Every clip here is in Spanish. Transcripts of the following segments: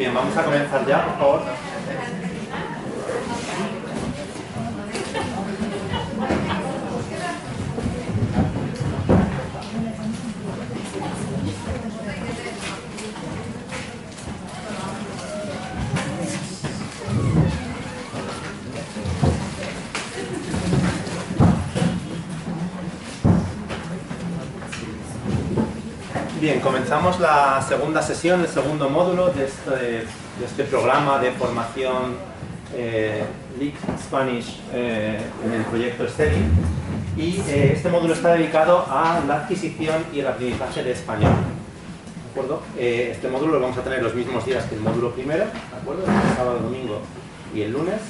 Bien, vamos a comenzar ya, por favor. Bien, comenzamos la segunda sesión, el segundo módulo de este programa de formación Leak Spanish en el proyecto STEDI. Y este módulo está dedicado a la adquisición y el aprendizaje de español. ¿De acuerdo? Este módulo lo vamos a tener los mismos días que el módulo primero, ¿de acuerdo? El sábado, domingo y el lunes.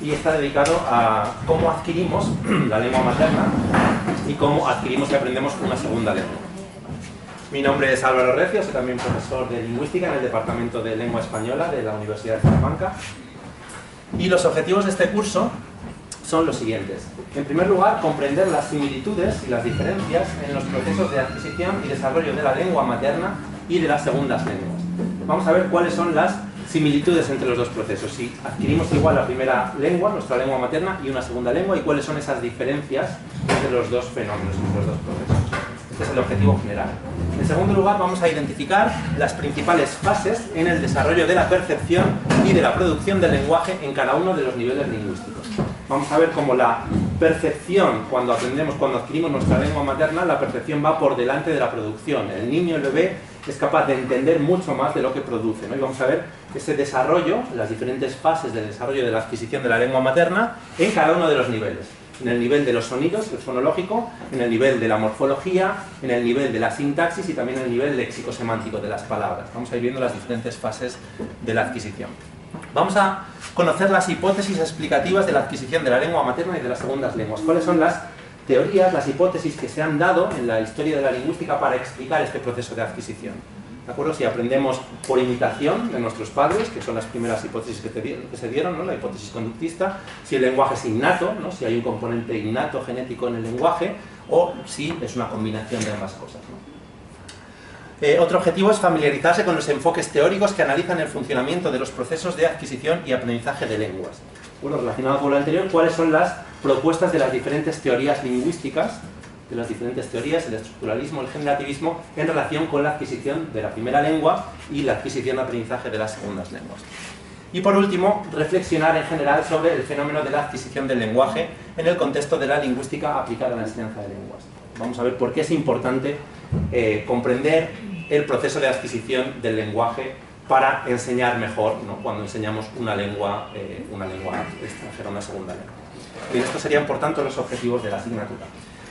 Y está dedicado a cómo adquirimos la lengua materna y cómo adquirimos y aprendemos una segunda lengua. Mi nombre es Álvaro Recio, soy también profesor de Lingüística en el Departamento de Lengua Española de la Universidad de Salamanca. Y los objetivos de este curso son los siguientes. En primer lugar, comprender las similitudes y las diferencias en los procesos de adquisición y desarrollo de la lengua materna y de las segundas lenguas. Vamos a ver cuáles son las similitudes entre los dos procesos. Si adquirimos igual la primera lengua, nuestra lengua materna, y una segunda lengua, y cuáles son esas diferencias entre los dos fenómenos, entre los dos procesos. Este es el objetivo general. En segundo lugar, vamos a identificar las principales fases en el desarrollo de la percepción y de la producción del lenguaje en cada uno de los niveles lingüísticos. Vamos a ver cómo la percepción, cuando adquirimos nuestra lengua materna, la percepción va por delante de la producción. El niño, el bebé, es capaz de entender mucho más de lo que produce, ¿no? Y vamos a ver ese desarrollo, las diferentes fases del desarrollo de la adquisición de la lengua materna en cada uno de los niveles. En el nivel de los sonidos, el fonológico, en el nivel de la morfología, en el nivel de la sintaxis y también en el nivel léxico-semántico de las palabras. Vamos a ir viendo las diferentes fases de la adquisición. Vamos a conocer las hipótesis explicativas de la adquisición de la lengua materna y de las segundas lenguas. ¿Cuáles son las teorías, las hipótesis que se han dado en la historia de la lingüística para explicar este proceso de adquisición? ¿De acuerdo? Si aprendemos por imitación de nuestros padres, que son las primeras hipótesis que se dieron, ¿no? La hipótesis conductista, si el lenguaje es innato, ¿no? Si hay un componente innato genético en el lenguaje, o si es una combinación de ambas cosas, ¿no? Otro objetivo es familiarizarse con los enfoques teóricos que analizan el funcionamiento de los procesos de adquisición y aprendizaje de lenguas. Bueno, relacionado con lo anterior, ¿cuáles son las propuestas de las diferentes teorías lingüísticas, de las diferentes teorías, el estructuralismo, el generativismo, en relación con la adquisición de la primera lengua y la adquisición y aprendizaje de las segundas lenguas? Y por último, reflexionar en general sobre el fenómeno de la adquisición del lenguaje en el contexto de la lingüística aplicada a la enseñanza de lenguas. Vamos a ver por qué es importante comprender el proceso de adquisición del lenguaje para enseñar mejor, ¿no? Cuando enseñamos una lengua extranjera, una segunda lengua. Bien, estos serían por tanto los objetivos de la asignatura.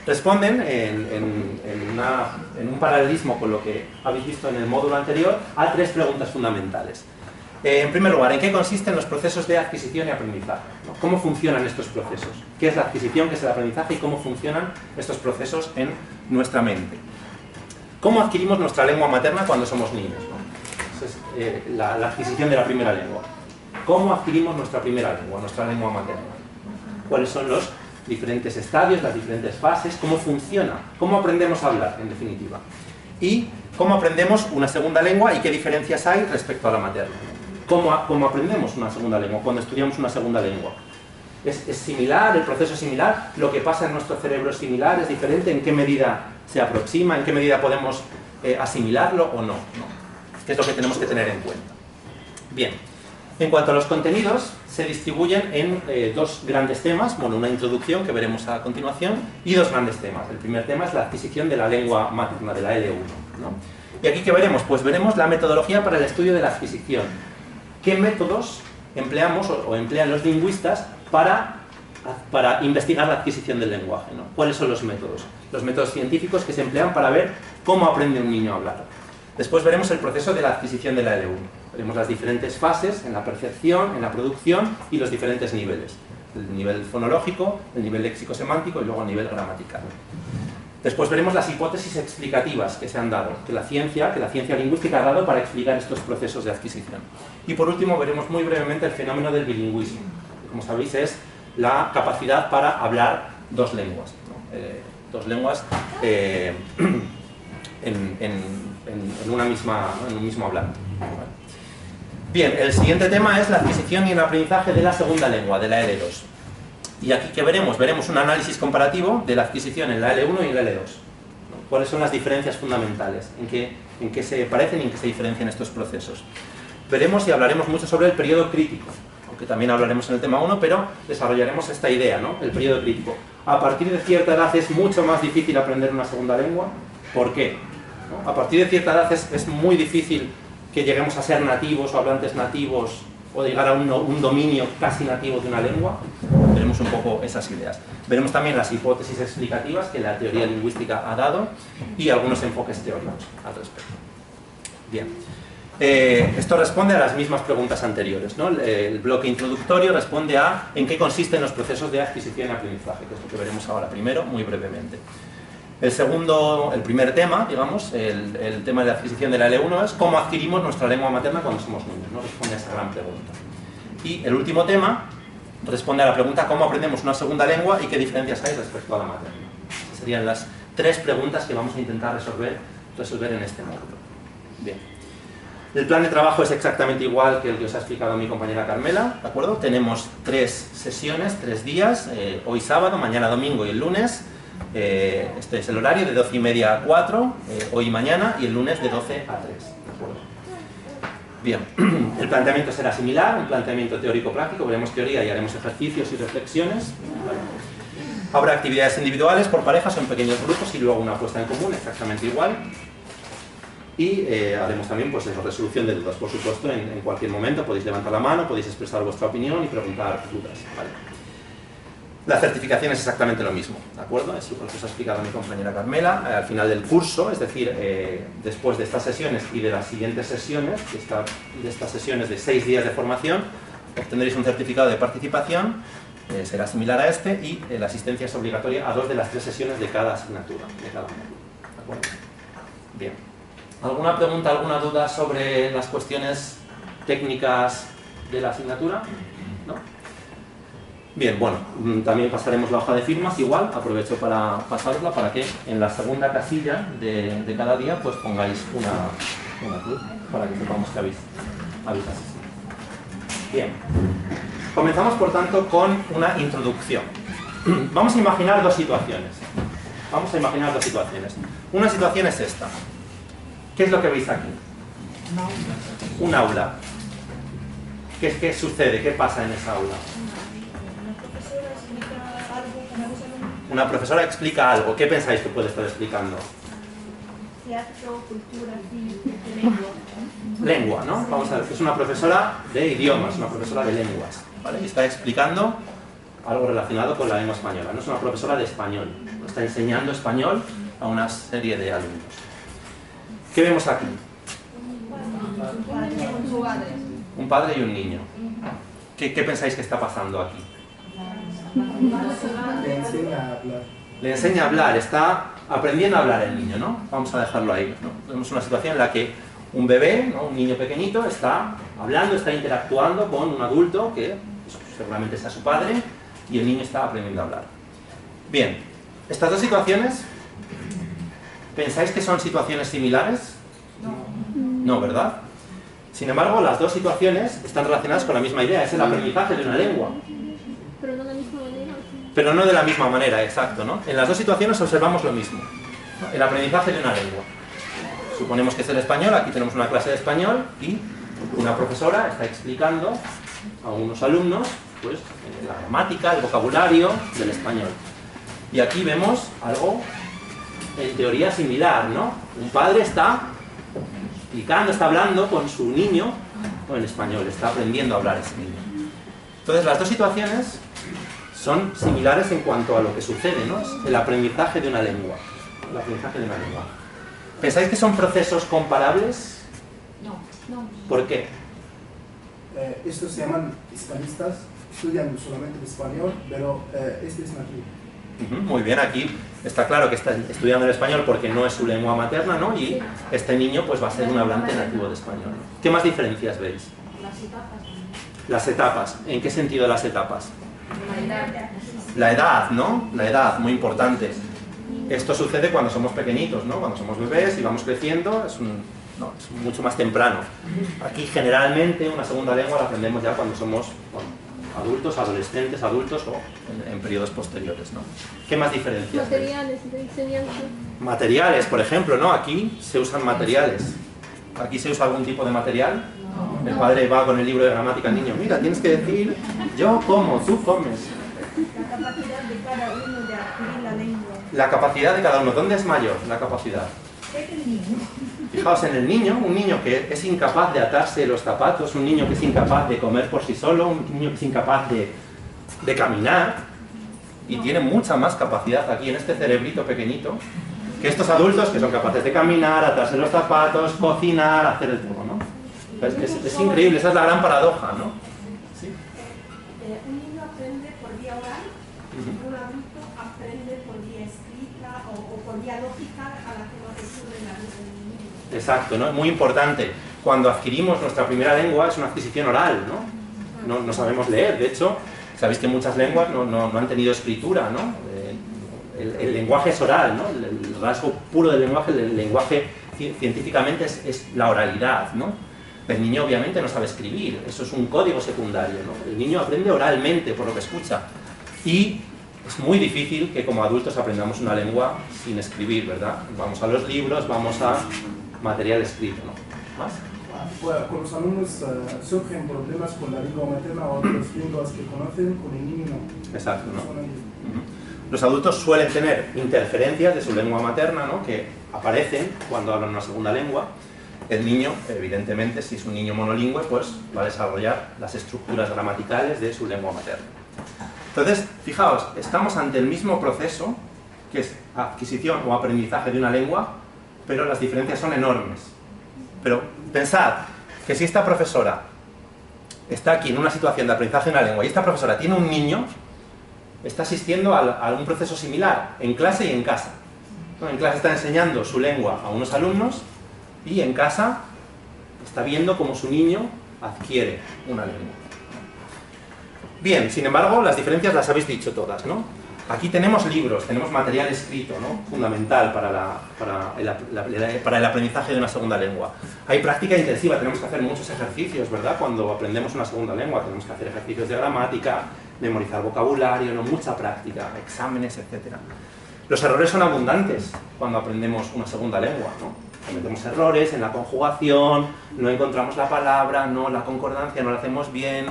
Responden en un paralelismo con lo que habéis visto en el módulo anterior a tres preguntas fundamentales. En primer lugar, ¿en qué consisten los procesos de adquisición y aprendizaje? ¿No? ¿Cómo funcionan estos procesos? ¿Qué es la adquisición, qué es el aprendizaje y cómo funcionan estos procesos en nuestra mente? ¿Cómo adquirimos nuestra lengua materna cuando somos niños, ¿no? Esa es la adquisición de la primera lengua. ¿Cómo adquirimos nuestra primera lengua, nuestra lengua materna? ¿Cuáles son los diferentes estadios, las diferentes fases? ¿Cómo funciona? ¿Cómo aprendemos a hablar, en definitiva? Y ¿cómo aprendemos una segunda lengua y qué diferencias hay respecto a la materna? ¿Cómo aprendemos una segunda lengua cuando estudiamos una segunda lengua? ¿Es similar, el proceso es similar? ¿Lo que pasa en nuestro cerebro es similar, es diferente? ¿En qué medida se aproxima? ¿En qué medida podemos asimilarlo o no? ¿Qué es lo que tenemos que tener en cuenta? Bien, en cuanto a los contenidos, se distribuyen en dos grandes temas, bueno, una introducción que veremos a continuación, y dos grandes temas. El primer tema es la adquisición de la lengua materna, de la L1, ¿no? Y aquí, ¿qué veremos? Pues veremos la metodología para el estudio de la adquisición. ¿Qué métodos empleamos o emplean los lingüistas para investigar la adquisición del lenguaje, ¿no? ¿Cuáles son los métodos? Los métodos científicos que se emplean para ver cómo aprende un niño a hablar. Después veremos el proceso de la adquisición de la L1. Veremos las diferentes fases en la percepción, en la producción y los diferentes niveles. El nivel fonológico, el nivel léxico-semántico y luego el nivel gramatical. Después veremos las hipótesis explicativas que se han dado, que la ciencia lingüística ha dado para explicar estos procesos de adquisición. Y por último veremos muy brevemente el fenómeno del bilingüismo. Como sabéis, es la capacidad para hablar dos lenguas, ¿no? Dos lenguas en un mismo hablante. Bien, el siguiente tema es la adquisición y el aprendizaje de la segunda lengua, de la L2. Y aquí, ¿qué veremos? Veremos un análisis comparativo de la adquisición en la L1 y en la L2. ¿Cuáles son las diferencias fundamentales? ¿En qué se parecen y en qué se diferencian estos procesos? Veremos y hablaremos mucho sobre el periodo crítico, aunque también hablaremos en el tema 1, pero desarrollaremos esta idea, ¿no? El periodo crítico. A partir de cierta edad es mucho más difícil aprender una segunda lengua. ¿Por qué? ¿No? A partir de cierta edad es muy difícil que lleguemos a ser nativos o hablantes nativos o llegar a un dominio casi nativo de una lengua. Veremos un poco esas ideas. Veremos también las hipótesis explicativas que la teoría lingüística ha dado y algunos enfoques teóricos al respecto. Bien. Esto responde a las mismas preguntas anteriores, ¿no? El bloque introductorio responde a en qué consisten los procesos de adquisición y aprendizaje, que es lo que veremos ahora primero, muy brevemente. El primer tema, digamos, el tema de la adquisición de la L1 es cómo adquirimos nuestra lengua materna cuando somos niños, ¿no? Responde a esa gran pregunta. Y el último tema responde a la pregunta cómo aprendemos una segunda lengua y qué diferencias hay respecto a la materna. Esas serían las tres preguntas que vamos a intentar resolver en este módulo. Bien. El plan de trabajo es exactamente igual que el que os ha explicado mi compañera Carmela, ¿de acuerdo? Tenemos 3 sesiones, 3 días, hoy sábado, mañana domingo y el lunes. Este es el horario de 12:30 a 4, hoy y mañana, y el lunes de 12 a 3. ¿De acuerdo? Bien, el planteamiento será similar, un planteamiento teórico-práctico, veremos teoría y haremos ejercicios y reflexiones. ¿Vale? Habrá actividades individuales, por parejas o en pequeños grupos y luego una puesta en común, exactamente igual. Y haremos también pues, resolución de dudas, por supuesto, en cualquier momento podéis levantar la mano, podéis expresar vuestra opinión y preguntar dudas. ¿Vale? La certificación es exactamente lo mismo, ¿de acuerdo? Es lo que os ha explicado mi compañera Carmela. Al final del curso, es decir, después de estas sesiones y de las siguientes sesiones, de estas sesiones de 6 días de formación, obtendréis un certificado de participación, será similar a este, y la asistencia es obligatoria a 2 de las 3 sesiones de cada asignatura, de cada módulo. ¿De acuerdo? Bien. ¿Alguna pregunta, alguna duda sobre las cuestiones técnicas de la asignatura? ¿No? Bien, bueno, también pasaremos la hoja de firmas, igual, aprovecho para pasarosla para que en la segunda casilla de cada día pues pongáis una cruz, para que sepamos que habéis asistido. Bien, comenzamos por tanto con una introducción. Vamos a imaginar 2 situaciones. Una situación es esta. ¿Qué es lo que veis aquí? Un aula. ¿Qué sucede? ¿Qué pasa en esa aula? Una profesora explica algo. ¿Qué pensáis que puede estar explicando? Teatro, cultura, lengua. Lengua, ¿no? Vamos a ver, es una profesora de idiomas, una profesora de lenguas, ¿vale? Y está explicando algo relacionado con la lengua española. No es una profesora de español, está enseñando español a una serie de alumnos. ¿Qué vemos aquí? Un padre y un niño. ¿Qué pensáis que está pasando aquí? Le enseña a hablar, está aprendiendo a hablar el niño, ¿no? Vamos a dejarlo ahí, ¿no? Tenemos una situación en la que un bebé, ¿no? Un niño pequeñito, está hablando, está interactuando con un adulto que seguramente sea su padre y el niño está aprendiendo a hablar. Bien, estas 2 situaciones, ¿pensáis que son situaciones similares? No, ¿verdad? Sin embargo, las 2 situaciones están relacionadas con la misma idea, es el aprendizaje de una lengua. Pero no de la misma manera. Pero no de la misma manera, exacto, ¿no? En las 2 situaciones observamos lo mismo, ¿no? El aprendizaje de una lengua. Suponemos que es el español, aquí tenemos una clase de español y una profesora está explicando a unos alumnos pues, la gramática, el vocabulario del español. Y aquí vemos algo en teoría similar, ¿no? Un padre está explicando, está hablando con su niño en español, está aprendiendo a hablar ese niño. Entonces las 2 situaciones son similares en cuanto a lo que sucede, ¿no? Es el aprendizaje de una lengua. El aprendizaje de una lengua. ¿Pensáis que son procesos comparables? No. ¿Por qué? Estos se llaman hispanistas, estudian solamente el español, pero este es nativo. Muy bien, aquí está claro que está estudiando el español porque no es su lengua materna, ¿no? Y este niño pues va a ser un hablante nativo de español. ¿Qué más diferencias veis? Las etapas. Las etapas. ¿En qué sentido las etapas? La edad. La edad, ¿no? La edad, muy importante. Esto sucede cuando somos pequeñitos, ¿no? Cuando somos bebés y vamos creciendo, es ¿no? Es mucho más temprano. Aquí generalmente una segunda lengua la aprendemos ya cuando somos adultos, adolescentes, adultos o en periodos posteriores, ¿no? ¿Qué más diferencias? Materiales de enseñanza. Materiales, por ejemplo, ¿no? Aquí se usan materiales. ¿Aquí se usa algún tipo de material? El padre va con el libro de gramática al niño. Mira, tienes que decir, yo como, tú comes. La capacidad de cada uno de adquirir la lengua. La capacidad de cada uno. ¿Dónde es mayor la capacidad? Es el niño. Fijaos en el niño, un niño que es incapaz de atarse los zapatos, un niño que es incapaz de comer por sí solo, un niño que es incapaz de caminar, y tiene mucha más capacidad aquí en este cerebrito pequeñito que estos adultos que son capaces de caminar, atarse los zapatos, cocinar, hacer el todo, ¿no? Es increíble, esa es la gran paradoja, ¿no? ¿Sí? Un niño aprende por vía oral, un adulto aprende por vía escrita o por vía lógica a la que no recurre en la vida del niño. Exacto, ¿no? Es muy importante. Cuando adquirimos nuestra primera lengua es una adquisición oral, ¿no? No sabemos leer, de hecho, sabéis que muchas lenguas no han tenido escritura, ¿no? El lenguaje es oral, ¿no? El rasgo puro del lenguaje, el lenguaje científicamente es la oralidad, ¿no? El niño obviamente no sabe escribir, eso es un código secundario, ¿no? El niño aprende oralmente por lo que escucha. Y es muy difícil que como adultos aprendamos una lengua sin escribir, ¿verdad? Vamos a los libros, vamos a material escrito, ¿no? ¿Más? Bueno, con los alumnos surgen problemas con la lengua materna o otras lenguas que conocen, con el niño no. Exacto, ¿no? Los adultos suelen tener interferencias de su lengua materna, ¿no? Que aparecen cuando hablan una segunda lengua. El niño, evidentemente, si es un niño monolingüe, pues va a desarrollar las estructuras gramaticales de su lengua materna. Entonces, fijaos, estamos ante el mismo proceso, que es adquisición o aprendizaje de una lengua, pero las diferencias son enormes. Pero pensad que si esta profesora está aquí en una situación de aprendizaje de una lengua y esta profesora tiene un niño, está asistiendo a un proceso similar, en clase y en casa. En clase está enseñando su lengua a unos alumnos y en casa está viendo cómo su niño adquiere una lengua. Bien, sin embargo, las diferencias las habéis dicho todas, ¿no? Aquí tenemos libros, tenemos material escrito, ¿no? Fundamental para el aprendizaje de una segunda lengua. Hay práctica intensiva, tenemos que hacer muchos ejercicios, ¿verdad? Cuando aprendemos una segunda lengua, tenemos que hacer ejercicios de gramática, memorizar vocabulario, ¿no? Mucha práctica, exámenes, etc. Los errores son abundantes cuando aprendemos una segunda lengua, ¿no? Cometemos errores en la conjugación, no encontramos la palabra, no la concordancia, no la hacemos bien,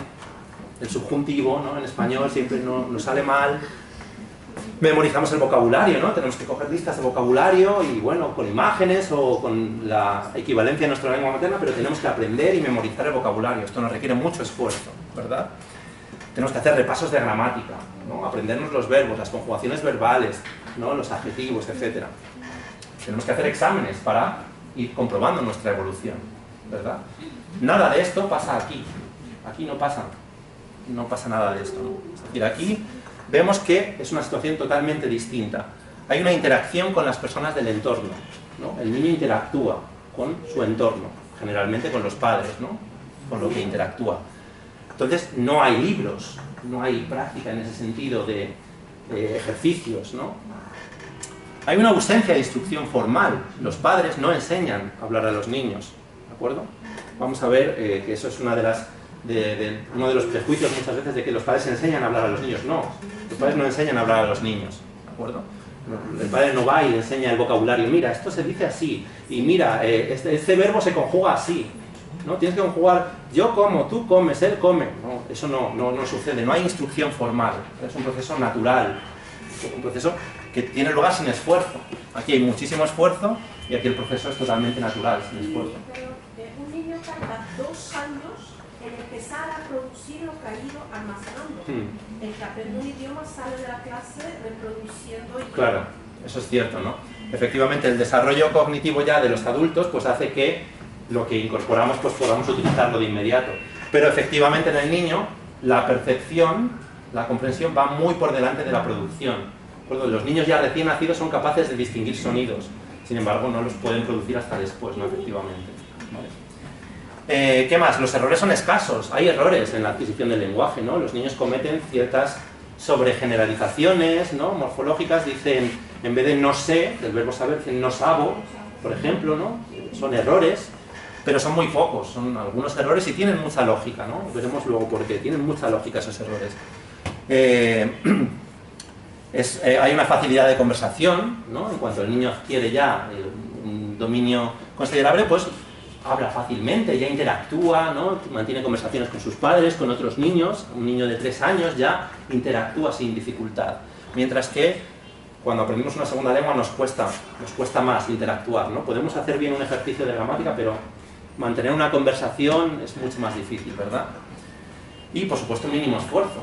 el subjuntivo, ¿no? En español siempre nos sale mal. Memorizamos el vocabulario, ¿no? Tenemos que coger listas de vocabulario y, bueno, con imágenes o con la equivalencia de nuestra lengua materna, pero tenemos que aprender y memorizar el vocabulario. Esto nos requiere mucho esfuerzo, ¿verdad? Tenemos que hacer repasos de gramática, ¿no? Aprendernos los verbos, las conjugaciones verbales, ¿no? Los adjetivos, etc. Tenemos que hacer exámenes para ir comprobando nuestra evolución, ¿verdad? Nada de esto pasa aquí. Aquí no pasa nada de esto, ¿no? Es decir, aquí vemos que es una situación totalmente distinta. Hay una interacción con las personas del entorno, ¿no? El niño interactúa con su entorno, generalmente con los padres, ¿no? Con lo que interactúa. Entonces, no hay libros, no hay práctica en ese sentido de ejercicios, ¿no? Hay una ausencia de instrucción formal. Los padres no enseñan a hablar a los niños, ¿de acuerdo? Vamos a ver que eso es uno de los prejuicios muchas veces de que los padres enseñan a hablar a los niños. No, los padres no enseñan a hablar a los niños, ¿de acuerdo? El padre no va y le enseña el vocabulario. Mira, esto se dice así, y mira, este verbo se conjuga así, ¿no? Tienes que conjugar, yo como, tú comes, él come. No, eso no sucede, no hay instrucción formal, es un proceso natural, un proceso que tiene lugar sin esfuerzo. Aquí hay muchísimo esfuerzo y aquí el proceso es totalmente natural, sin esfuerzo. Pero un niño tarda 2 años en empezar a producir lo que ha ido almacenando. El que aprende un idioma sale de la clase reproduciendo. Claro, eso es cierto, ¿no? Efectivamente, el desarrollo cognitivo ya de los adultos pues hace que lo que incorporamos pues podamos utilizarlo de inmediato. Pero efectivamente en el niño la percepción, la comprensión va muy por delante de la producción. Los niños ya recién nacidos son capaces de distinguir sonidos, sin embargo no los pueden producir hasta después, ¿no? Efectivamente. ¿Vale? ¿Qué más? Los errores son escasos, hay errores en la adquisición del lenguaje, ¿no? Los niños cometen ciertas sobregeneralizaciones, ¿no? Morfológicas, dicen, en vez de no sé, del verbo saber, dicen no sabo, por ejemplo, ¿no? Son errores. pero son muy pocos, son algunos errores y tienen mucha lógica, ¿no? Veremos luego por qué, tienen mucha lógica esos errores. Hay una facilidad de conversación, ¿no? En cuanto el niño adquiere ya un dominio considerable, pues habla fácilmente, ya interactúa, ¿no? Mantiene conversaciones con sus padres, con otros niños. Un niño de 3 años ya interactúa sin dificultad, mientras que cuando aprendemos una segunda lengua nos cuesta más interactuar, ¿no? Podemos hacer bien un ejercicio de gramática, pero mantener una conversación es mucho más difícil, ¿verdad? Y, por supuesto, mínimo esfuerzo.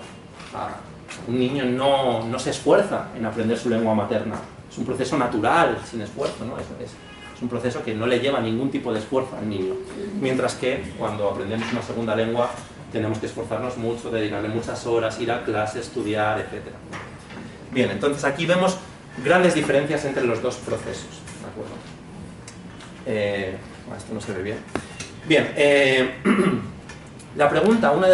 Un niño no se esfuerza en aprender su lengua materna. Es un proceso natural, sin esfuerzo, ¿no? Es un proceso que no le lleva ningún tipo de esfuerzo al niño. Mientras que cuando aprendemos una segunda lengua tenemos que esforzarnos mucho, dedicarle muchas horas, ir a clase, estudiar, etc. Bien, entonces aquí vemos grandes diferencias entre los dos procesos, ¿de acuerdo? Esto no se ve bien. Bien, la pregunta, una de